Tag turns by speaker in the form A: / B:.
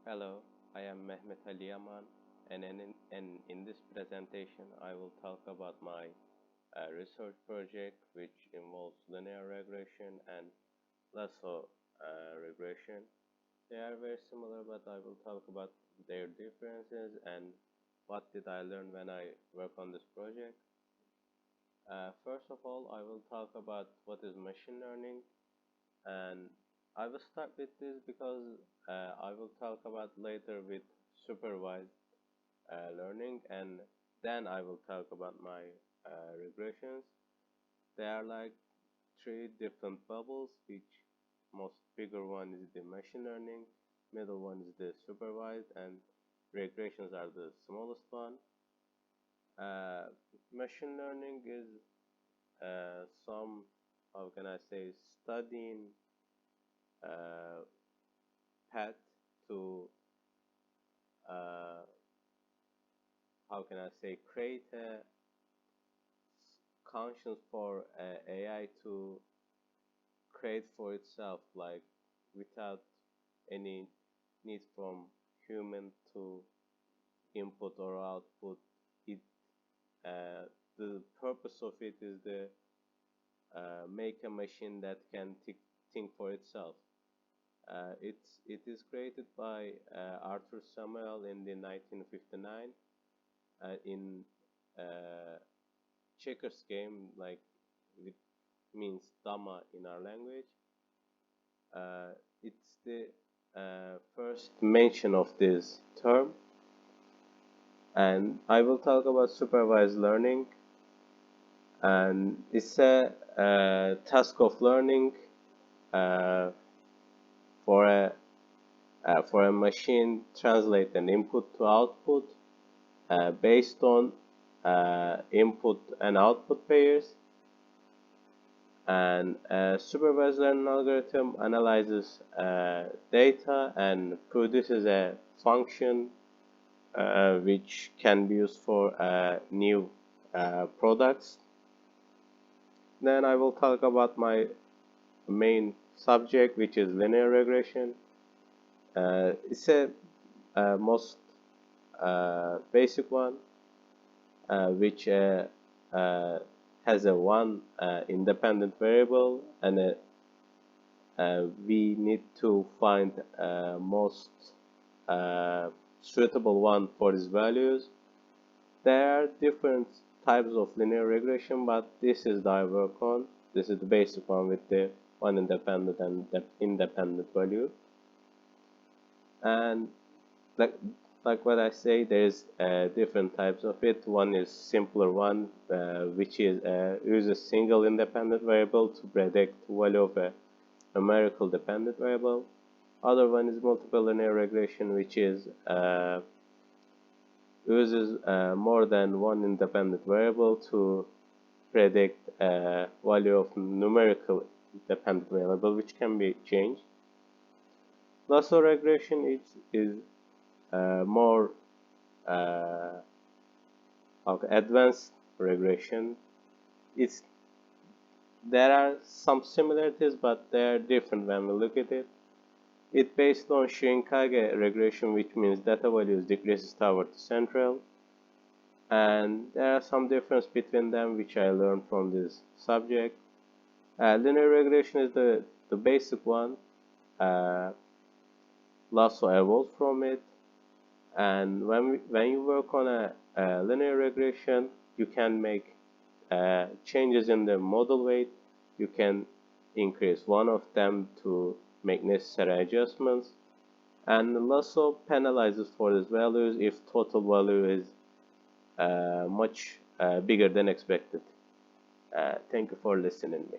A: Hello, I am Mehmet Ali Yaman, and in this presentation, I will talk about my research project, which involves linear regression and lasso regression. They are very similar, but I will talk about their differences and what did I learn when I work on this project. First of all, I will talk about what is machine learning, and I will start with this because I will talk about later with supervised learning, and then I will talk about my regressions. They are like three different bubbles, which most bigger one is the machine learning, middle one is the supervised, and regressions are the smallest one. Uh, Machine learning is some, how can I say, studying uh, path to uh, how can I say, create a conscience for AI to create for itself, like without any need from human to input or output. It the purpose of it is the make a machine that can think for itself. It is created by Arthur Samuel in the 1959 in uh, checkers game, like it means dama in our language. Uh, it's the first mention of this term, and I will talk about supervised learning. And it's a task of learning uh, for a machine translate an input to output based on input and output pairs, and a supervised learning algorithm analyzes data and produces a function which can be used for new products. Then I will talk about my main subject, which is linear regression. It's a most basic one, which has a one independent variable, and we need to find most uh, suitable one for these values. There are different types of linear regression, but this is the I work on. This is the basic one with the one independent and the independent value. And like like what I say, there's different types of it. One is simpler one, which is uses single independent variable to predict value of a numerical dependent variable. Other one is multiple linear regression, which is uses more than one independent variable to predict value of numerical dependent variable, which can be changed. Lasso regression is more of advanced regression. It's There are some similarities, but they are different when we look at it. It's based on Shinkai regression, which means data values decreases toward the central, and there are some difference between them, which I learned from this subject. Linear regression is the basic one. Lasso evolved from it, and when you work on a linear regression, you can make changes in the model weight. You can increase one of them to make necessary adjustments, and lasso penalizes for these values if total value is much bigger than expected. Thank you for listening to me.